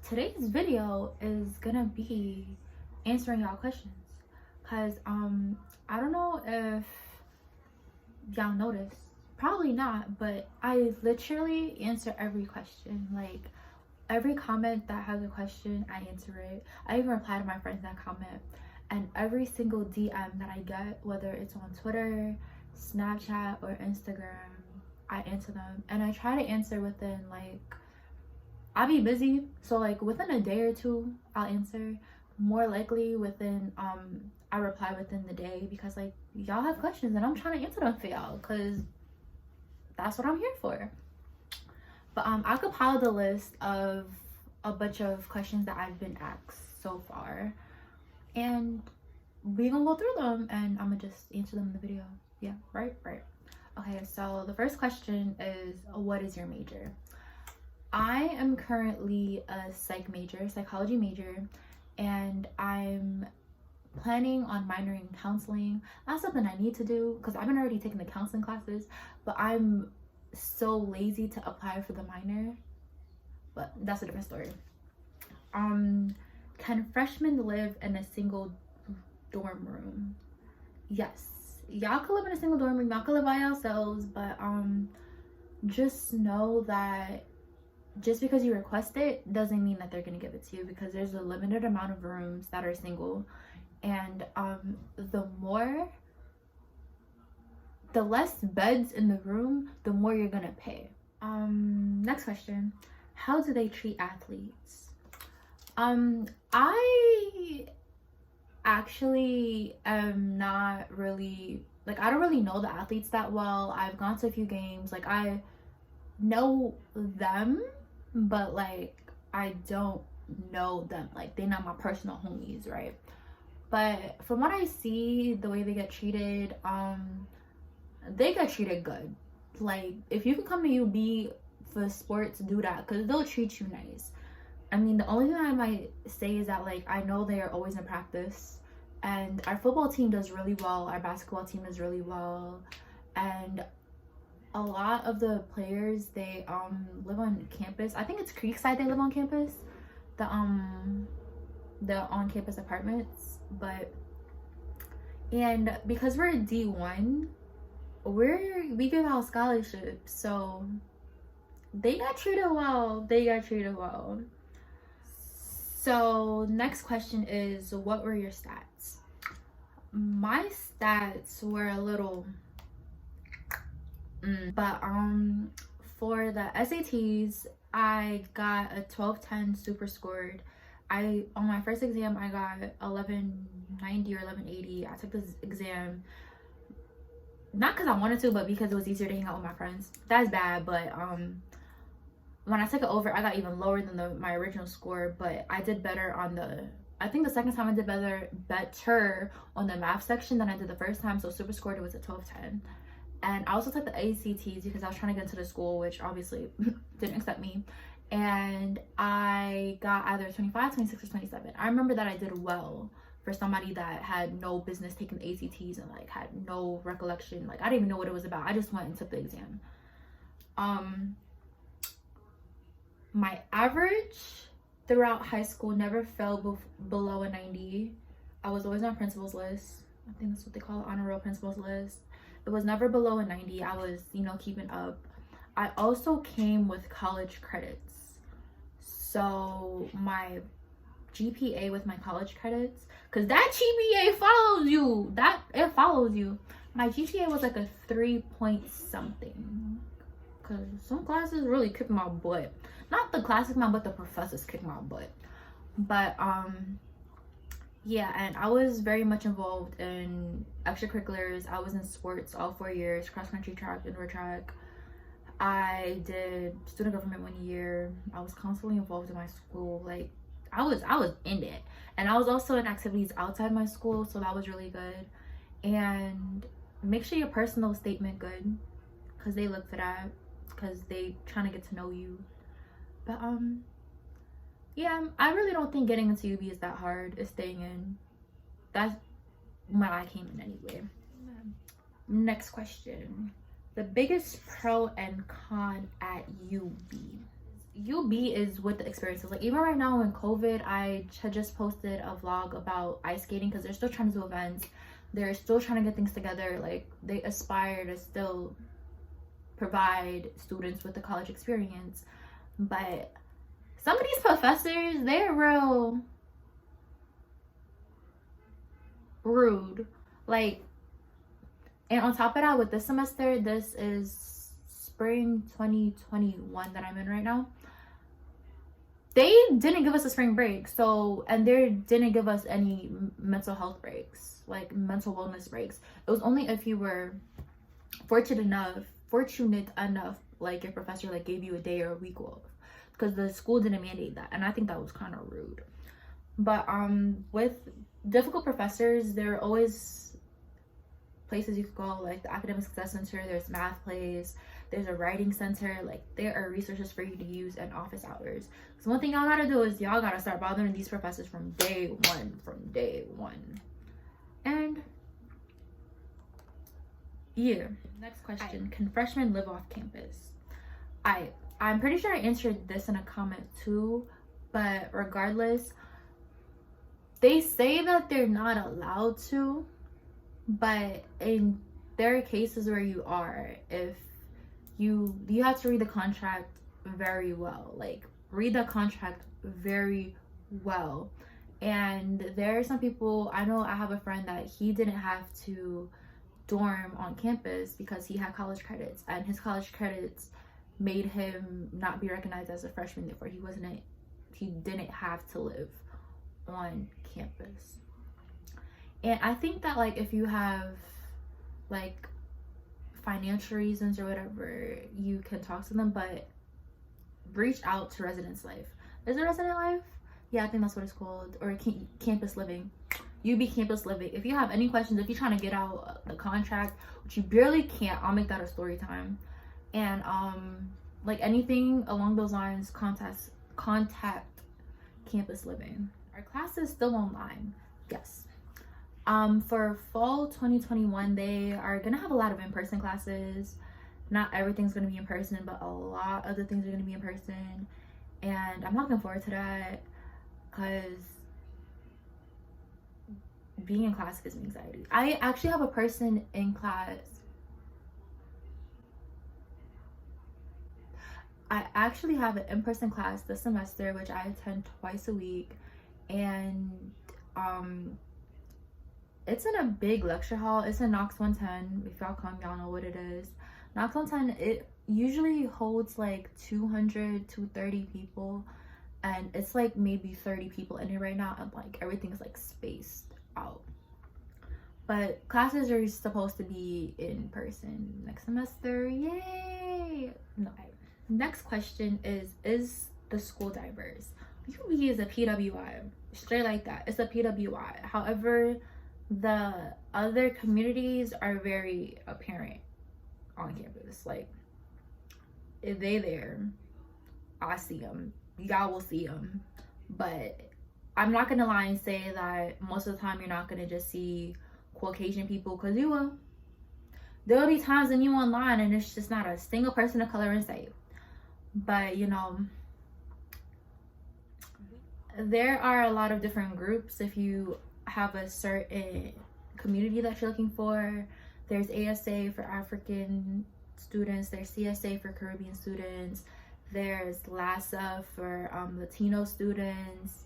today's video is gonna be answering y'all questions, because I don't know if y'all noticed, probably not, but I literally answer every question. Like, every comment that has a question, I answer it. I even reply to my friends that comment, and every single DM that I get, whether it's on Twitter, Snapchat, or Instagram, I answer them. And I try to answer within, like, I'll be busy, so like within a day or two I'll answer. More likely within I reply within the day, because like y'all have questions and I'm trying to answer them for y'all, because that's what I'm here for. But I compiled a list of a bunch of questions that I've been asked so far, and we gonna go through them and I'm gonna just answer them in the video. Yeah, right. Okay, so the first question is, what is your major? I am currently a psychology major, and I'm planning on minoring in counseling. That's something I need to do because I've been already taking the counseling classes, but I'm so lazy to apply for the minor. But that's a different story. Can freshmen live in a single dorm room? Yes, y'all can live in a single dorm room. Y'all can live by yourselves, but just know that just because you request it doesn't mean that they're gonna give it to you, because there's a limited amount of rooms that are single, and the less beds in the room, the more you're gonna pay. Next question, how do they treat athletes? I actually am not really, like, I don't really know the athletes that well. I've gone to a few games, like I know them, but like I don't know them, like they're not my personal homies, right? But from what I see, the way they get treated, they get treated good. Like, if you can come to UB for sports, do that, because they'll treat you nice. I mean, the only thing I might say is that, like, I know they are always in practice, and our football team does really well, our basketball team does really well, and a lot of the players, they live on campus. I think it's Creekside they live on campus, the on-campus apartments. But and because we're D1, we give out scholarships, so they got treated well. So next question is, what were your stats? My stats were a little but for the SATs, I got a 1210 super scored. On my first exam I got 1190 or 1180. I took this exam not because I wanted to, but because it was easier to hang out with my friends. That's bad, but when I took it over, I got even lower than my original score, but I did better on I think the second time I did better on the math section than I did the first time. So super scored, it was a 1210. And I also took the ACTs because I was trying to get into the school, which obviously didn't accept me. And I got either 25, 26, or 27. I remember that I did well for somebody that had no business taking the ACTs and like had no recollection. Like, I didn't even know what it was about. I just went and took the exam. My average throughout high school never fell below a 90. I was always on principal's list. I think that's what they call it, honor roll principal's list. It was never below a 90. I was, keeping up. I also came with college credits. So my GPA with my college credits, because that GPA follows you. It follows you. My GPA was like a 3 point something. Because some classes really kicked my butt. Not the classes, but the professors kicked my butt. But, yeah, and I was very much involved in extracurriculars. I was in sports all 4 years, cross country, track, indoor track. I did student government 1 year. I was constantly involved in my school. Like, I was in it. And I was also in activities outside my school, so that was really good. And make sure your personal statement good, because they look for that, because they trying to get to know you. But yeah, I really don't think getting into UB is that hard. It's staying in. That's when I came in anyway. Next question. The biggest pro and con at UB. UB is with the experiences. Like even right now in COVID, I had just posted a vlog about ice skating because they're still trying to do events. They're still trying to get things together. Like they aspire to still provide students with the college experience. But some of these professors, they're real rude. Like, and on top of that, with this semester, this is spring 2021 that I'm in right now. They didn't give us a spring break, so, and they didn't give us any mental health breaks, like mental wellness breaks. It was only if you were fortunate enough, like your professor like gave you a day or a week off, because the school didn't mandate that, and I think that was kind of rude. But with difficult professors, there are always places you could go, like the academic success center. There's math plays, there's a writing center. Like there are resources for you to use in office hours. So one thing y'all gotta do is y'all gotta start bothering these professors from day one. And yeah, next question. Can freshmen live off campus? I'm pretty sure I answered this in a comment too, but regardless, they say that they're not allowed to, but in there are cases where you are. If you have to read the contract very well. Like read the contract very well. And there are some people, I know I have a friend that he didn't have to dorm on campus because he had college credits, and his college credits made him not be recognized as a freshman. Therefore he didn't have to live on campus. And I think that like if you have like financial reasons or whatever, you can talk to them, but reach out to Residence Life. Is it Resident Life? Yeah, I think that's what it's called. Or campus living. UB campus living. If you have any questions, if you're trying to get out the contract, which you barely can't, I'll make that a story time. And like anything along those lines, contact campus living. Our class is still online. Yes. For fall 2021, they are gonna have a lot of in-person classes. Not everything's gonna be in person, but a lot of the things are gonna be in person, and I'm looking forward to that because being in class gives me anxiety. I actually have a person in class. I actually have an in-person class this semester, which I attend twice a week, and it's in a big lecture hall. It's in Knox 110. If y'all come, y'all know what it is. Knox 110, it usually holds like 200 to 30 people, and it's like maybe 30 people in here right now, and like everything's like spaced out. But classes are supposed to be in person next semester. Yay! No. Next question is the school diverse? UB is a PWI, straight like that. It's a PWI. However, the other communities are very apparent on campus. Like if they there, I see them. Y'all will see them. But I'm not gonna lie and say that most of the time you're not gonna just see Caucasian people, because you will. There'll be times when you online and it's just not a single person of color in sight. But you know, there are a lot of different groups. If you have a certain community that you're looking for, there's ASA for African students, there's CSA for Caribbean students, there's LASA for Latino students,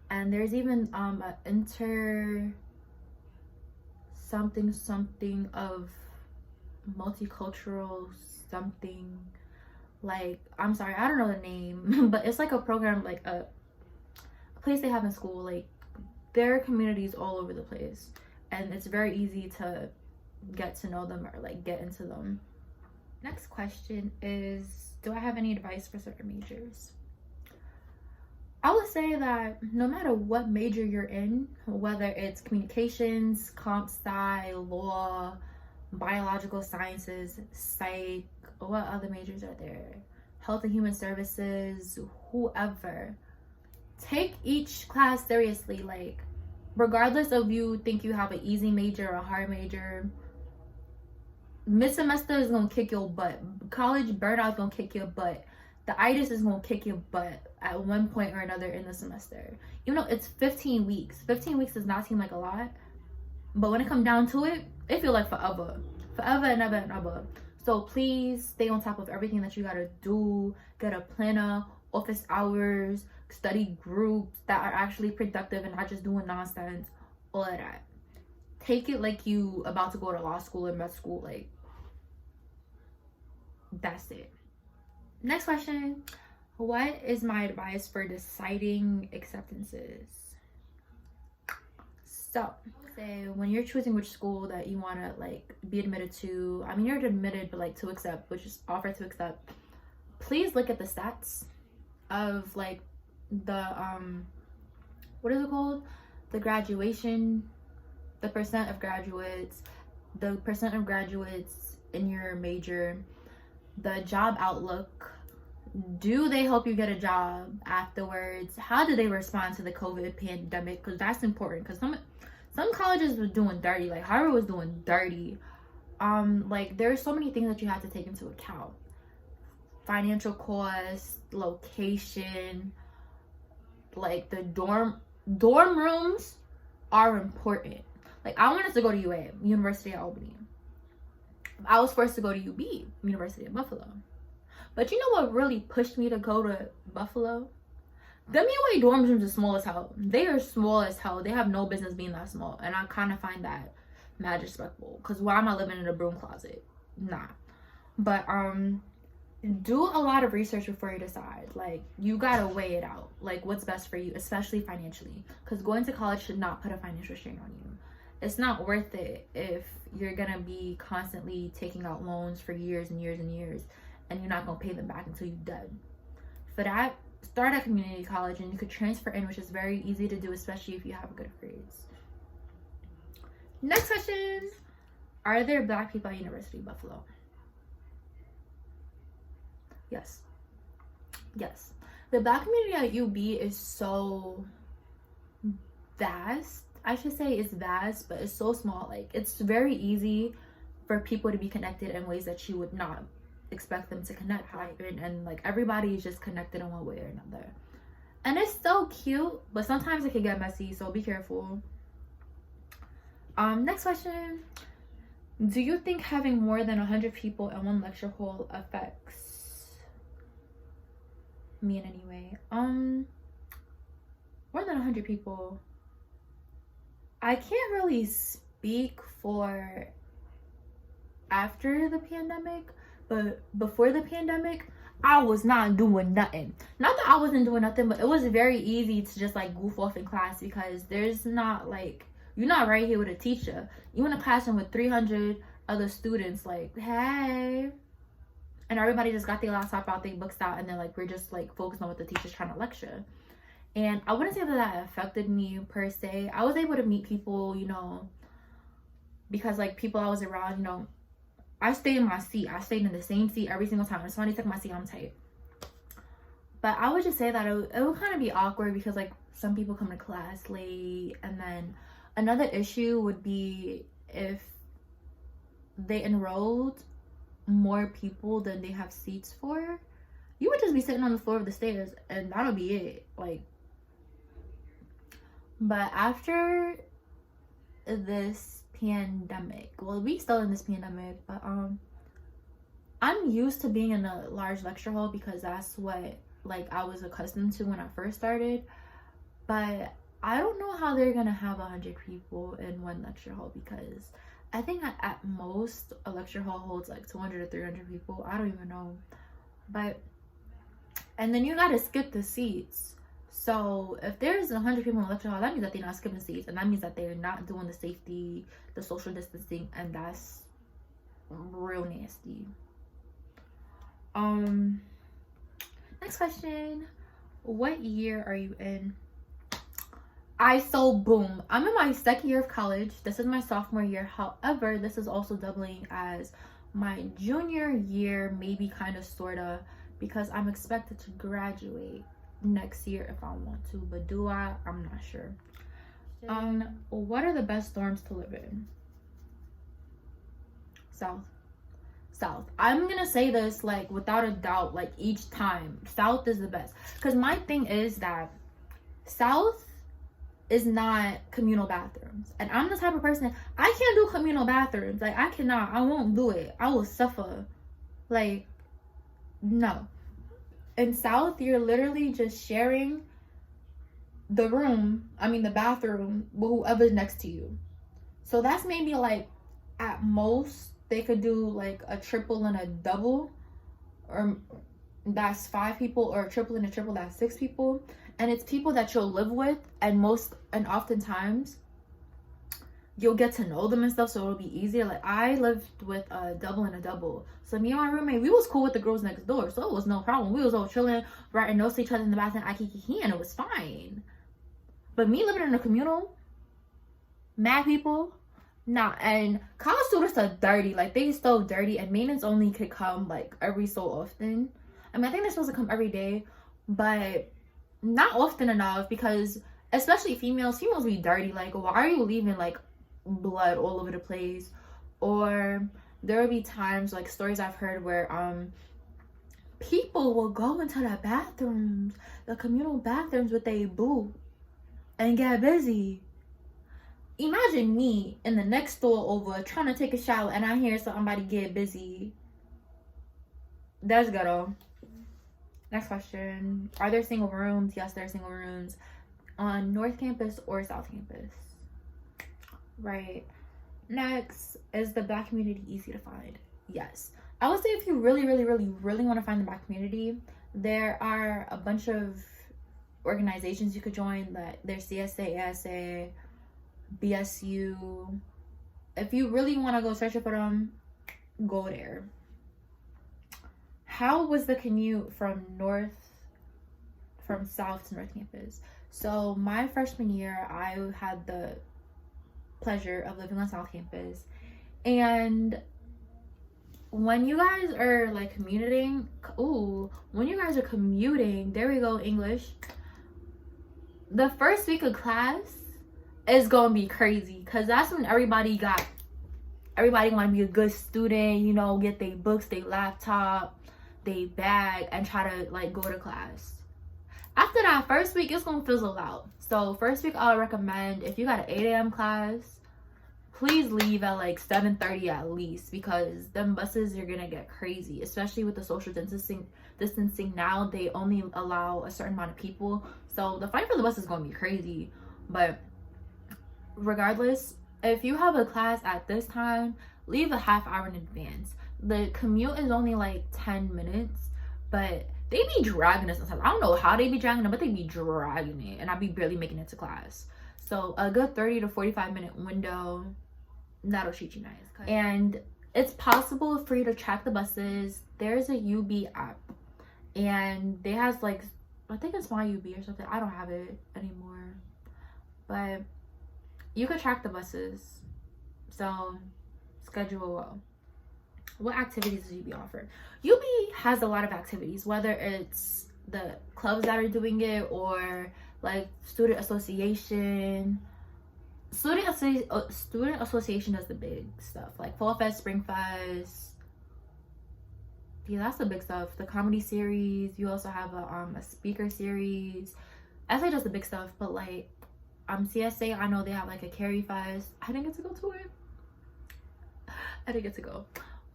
and there's even a inter something of multicultural something. Like, I'm sorry, I don't know the name, but it's like a program, like a place they have in school. Like, there are communities all over the place, and it's very easy to get to know them or like get into them. Next question is, do I have any advice for certain majors? I would say that no matter what major you're in, whether it's communications, comp sci, law, biological sciences, psych, what other majors are there? Health and human services, whoever. Take each class seriously. Like, regardless of you think you have an easy major or a hard major, mid-semester is gonna kick your butt. College burnout is gonna kick your butt. the itis is gonna kick your butt at one point or another in the semester. Even though it's 15 weeks. 15 weeks does not seem like a lot, but when it comes down to it, it feels like forever. Forever and ever and ever. So please stay on top of everything that you gotta do. Get a planner, office hours, study groups that are actually productive and not just doing nonsense. All of that. Take it like you about to go to law school or med school. Like, that's it. Next question. What is my advice for deciding acceptances? So, say when you're choosing which school that you want to like be admitted to, I mean, you're admitted, but like to accept, which is offer to accept, please look at the stats of like the what is it called, the graduation, the percent of graduates, the percent of graduates in your major, the job outlook. Do they help you get a job afterwards? How do they respond to the COVID pandemic? Because that's important. Because some colleges were doing dirty. Like Harvard was doing dirty. Like there's so many things that you have to take into account. Financial costs, location, like the dorm rooms are important. Like I wanted to go to UA, University of Albany. I was forced to go to UB, University of Buffalo. But you know what really pushed me to go to Buffalo? Them UA dorm rooms are small as hell. They are small as hell. They have no business being that small. And I kind of find that mad disrespectful. Because why am I living in a broom closet? Nah. But do a lot of research before you decide. Like, you gotta weigh it out. Like, what's best for you, especially financially. Because going to college should not put a financial strain on you. It's not worth it if you're gonna be constantly taking out loans for years and years and years. And you're not going to pay them back until you're dead. For that, start at community college and you could transfer in, which is very easy to do, especially if you have good grades. Next question. Are there Black people at University of Buffalo? Yes. Yes. The Black community at UB is so vast. I should say it's vast, but it's so small. Like, it's very easy for people to be connected in ways that you would not expect them to connect, right? And like everybody is just connected in one way or another, and it's so cute, but sometimes it can get messy, so be careful. Next question. Do you think having more than 100 people in one lecture hall affects me in any way? More than 100 people, I can't really speak for after the pandemic. But before the pandemic, I was not doing nothing. Not that I wasn't doing nothing, but it was very easy to just like goof off in class because there's not like, you're not right here with a teacher. You in a classroom with 300 other students, like, hey. And everybody just got their laptop out, their books out, and then like we're just like focused on what the teacher's trying to lecture. And I wouldn't say that affected me per se. I was able to meet people, you know, because like people I was around, you know, I stayed in my seat. I stayed in the same seat every single time. If somebody took my seat, I'm tight. But I would just say that it would kind of be awkward because like some people come to class late. And then another issue would be if they enrolled more people than they have seats for. You would just be sitting on the floor of the stairs and that'll be it. Like, but after this pandemic, well, we still in this pandemic, but I'm used to being in a large lecture hall because that's what like I was accustomed to when I first started. But I don't know how they're gonna have 100 people in one lecture hall because I think at most a lecture hall holds like 200 or 300 people. I don't even know. But and then you gotta skip the seats. So if there's 100 people in the lecture hall, that means that they're not skipping seats, and that means that they're not doing the safety, the social distancing, and that's real nasty. Next question. What year are you in? Boom. I'm in my second year of college. This is my sophomore year. However, this is also doubling as my junior year, maybe kind of sorta, because I'm expected to graduate next year if I want to, but do I'm not sure. What are the best dorms to live in? South. South. I'm gonna say this like without a doubt, like each time, South is the best. Because my thing is that South is not communal bathrooms, and I'm the type of person, I can't do communal bathrooms. Like, I cannot, I won't do it, I will suffer. Like, no. In South, you're literally just sharing the bathroom with whoever's next to you. So that's maybe like, at most they could do like a triple and a double, or that's 5 people, or a triple and a triple, that's 6 people. And it's people that you'll live with, and oftentimes you'll get to know them and stuff, so it'll be easier. Like, I lived with a double and a double, so me and my roommate, we was cool with the girls next door, so it was no problem. We was all chilling, writing notes to each other in the bathroom, and it was fine. But me living in a communal, mad people, nah. And college students are dirty, like, they so dirty, and maintenance only could come like every so often. I mean, I think they're supposed to come every day, but not often enough, because especially females be dirty. Like, why are you leaving like blood all over the place? Or there will be times, like stories I've heard, where people will go into the communal bathrooms with a boo and get busy. Imagine me in the next door over trying to take a shower, and I hear somebody get busy. That's ghetto. Next question. Are there single rooms? Yes, there are single rooms on North Campus or South Campus. Right. Next, is the Black community easy to find? Yes. I would say if you really want to find the Black community, there are a bunch of organizations you could join. That there's CSA, ASA, BSU. If you really want to go searching for them, go there. How was the commute from South to North Campus? So my freshman year, I had the pleasure of living on South Campus, and when you guys are like commuting, there we go, English. The first week of class is gonna be crazy, because that's when everybody want to be a good student, you know, get their books, their laptop, they bag, and try to like go to class. After that first week, it's gonna fizzle out. So first week, I would recommend, if you got an 8 a.m. class, please leave at like 7:30 at least, because them buses are gonna get crazy, especially with the social distancing now. They only allow a certain amount of people, so the fight for the bus is gonna be crazy. But regardless, if you have a class at this time, leave a half hour in advance. The commute is only like 10 minutes, but they be dragging us sometimes. I don't know how they be dragging it, but they be dragging it, and I be barely making it to class. So a good 30 to 45 minute window, that'll treat you nice. And it's possible for you to track the buses. There's a UB app, and they has like, I think it's my UB or something. I don't have it anymore, but you could track the buses. So schedule well. What activities does UB offer? UB has a lot of activities, whether it's the clubs that are doing it, or like student association. Student association does the big stuff, like Fall Fest, Spring Fest. Yeah, that's the big stuff. The comedy series. You also have a speaker series. SA does the big stuff, but like CSA, I know they have like a Carry Fest. I didn't get to go to it.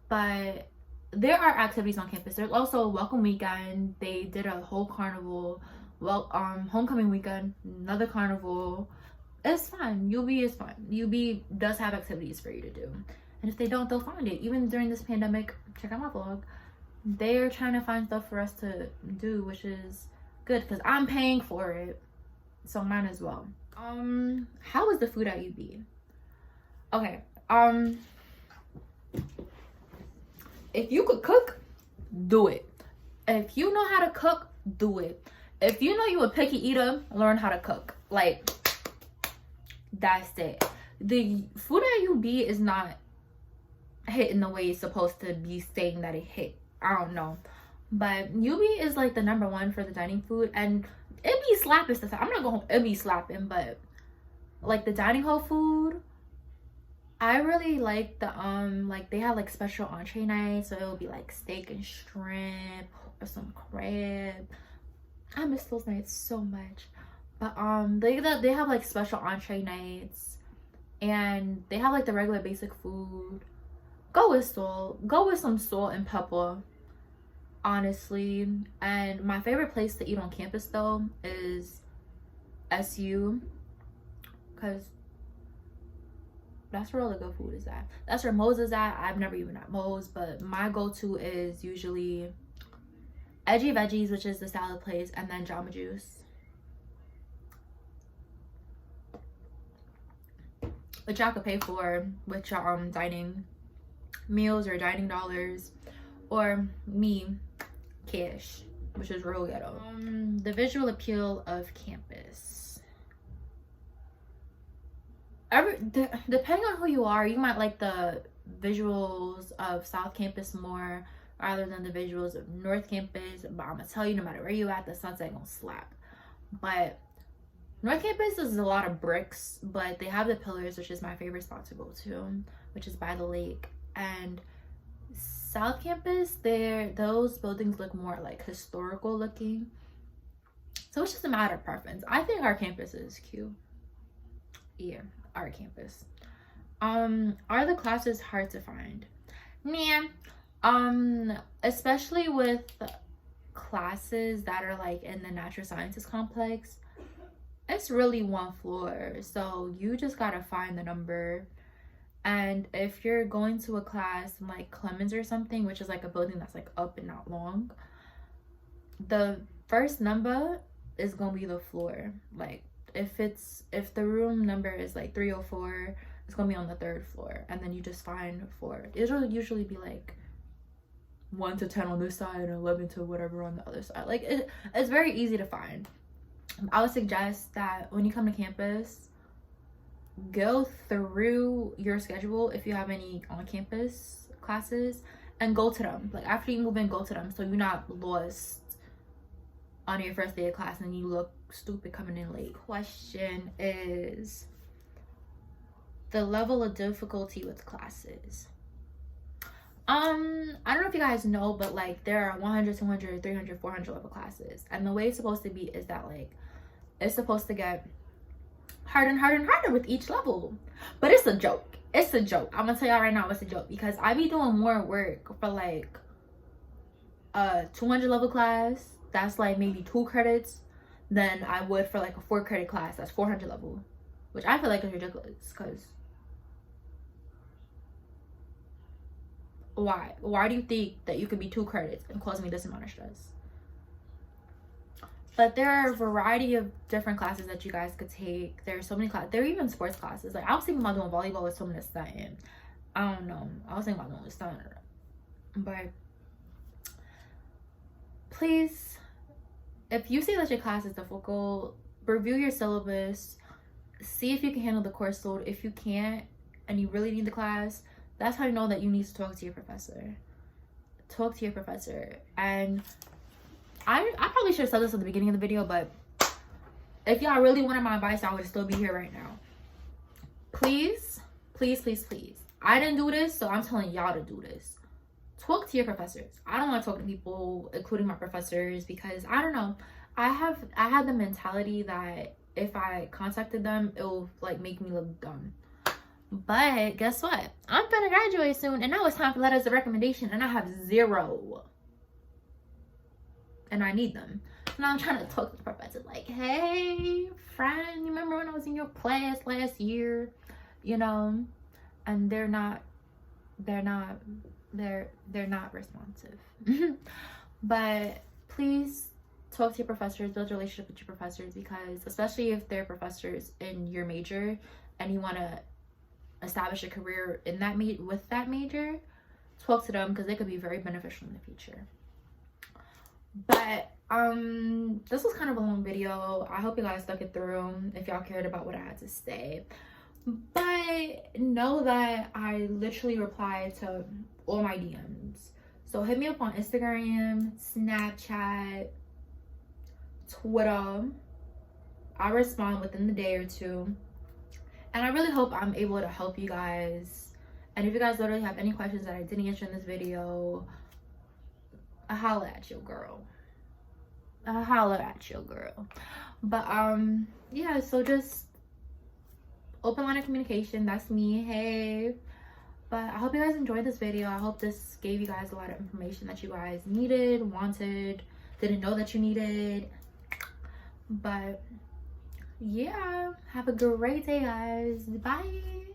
But there are activities on campus. There's also a welcome weekend. They did a whole carnival. Well, homecoming weekend, another carnival. It's fun. UB is fun. UB does have activities for you to do. And if they don't, they'll find it. Even during this pandemic, check out my vlog. They're trying to find stuff for us to do, which is good, because I'm paying for it, so mine as well. How is the food at UB? Okay, if you could cook, do it. If you know how to cook, do it. If you know you a picky eater, learn how to cook. Like, that's it. The food at UB is not hitting the way it's supposed to be saying that it hit. I don't know, but UB is like the #1 for the dining food, and it be slapping stuff. I'm not going, it be slapping, but like the dining hall food, I really like the like they have like special entree nights, so it'll be like steak and shrimp or some crab. I miss those nights so much. But they have like special entree nights, and they have like the regular basic food. Go with salt. Go with some salt and pepper, honestly. And my favorite place to eat on campus though is SU, because that's where all the good food is at. That's where Moe's is at. I've never even had Moe's, but my go-to is usually Edgy Veggies, which is the salad place, and then Jamba Juice, which y'all could pay for with your dining meals or dining dollars, or me, cash, which is real ghetto. The visual appeal of campus. Depending on who you are, you might like the visuals of South Campus more rather than the visuals of North Campus. But I'm gonna tell you, no matter where you at, the sunset gonna slap. But North Campus is a lot of bricks, but they have the pillars, which is my favorite spot to go to, which is by the lake. And South Campus, those buildings look more like historical looking. So it's just a matter of preference. I think our campus is cute. Yeah, our campus. Are the classes hard to find? Nah. Especially with classes that are like in the natural sciences complex. It's really one floor, so you just gotta find the number. And if you're going to a class in like Clemens or something, which is like a building that's like up and not long, the first number is gonna be the floor. Like if the room number is like 304, it's gonna be on the 3rd floor, and then you just find 4. It'll usually be like 1 to 10 on this side and 11 to whatever on the other side. Like it's very easy to find. I would suggest that when you come to campus, go through your schedule if you have any on-campus classes, and go to them. Like after you move in, go to them, so you're not lost on your first day of class and you look stupid coming in late. Question is the level of difficulty with classes. I don't know if you guys know, but like there are 100, 200, 300, 400 level classes, and the way it's supposed to be is that like it's supposed to get harder and harder and harder with each level. But it's a joke. It's a joke. I'm gonna tell y'all right now, it's a joke, because I be doing more work for like a 200 level class that's like maybe 2 credits than I would for like a 4 credit class that's 400 level, which I feel like is ridiculous. Because why do you think that you could be 2 credits and cause me this amount of stress? But there are a variety of different classes that you guys could take. There are so many classes. There are even sports classes. Like I was thinking about doing volleyball with someone that's studying. I don't know. I was thinking about doing studying. But please, if you see that your class is difficult, review your syllabus. See if you can handle the course load. If you can't and you really need the class, that's how you know that you need to talk to your professor. Talk to your professor. And I probably should have said this at the beginning of the video, but if y'all really wanted my advice, I would still be here right now. Please, please, please, please. I didn't do this, so I'm telling y'all to do this. Talk to your professors. I don't want to talk to people, including my professors, because I don't know. I had the mentality that if I contacted them, it will like make me look dumb. But guess what? I'm gonna graduate soon, and now it's time for letters of recommendation, and I have 0. And I need them. Now I'm trying to talk to the professor like, hey, friend, you remember when I was in your class last year? You know, and they're not responsive. But please talk to your professors, build a relationship with your professors, because especially if they're professors in your major and you want to establish a career in that with that major, talk to them, because they could be very beneficial in the future. But this was kind of a long video. I hope you guys stuck it through if y'all cared about what I had to say. But know that I literally reply to all my DMs. So hit me up on Instagram, Snapchat, Twitter. I respond within the day or 2. And I really hope I'm able to help you guys. And if you guys literally have any questions that I didn't answer in this video, holla at your girl. Holla at your girl. But yeah, so just open line of communication. That's me. Hey. But I hope you guys enjoyed this video. I hope this gave you guys a lot of information that you guys needed, wanted, didn't know that you needed. But yeah, have a great day, guys. Bye.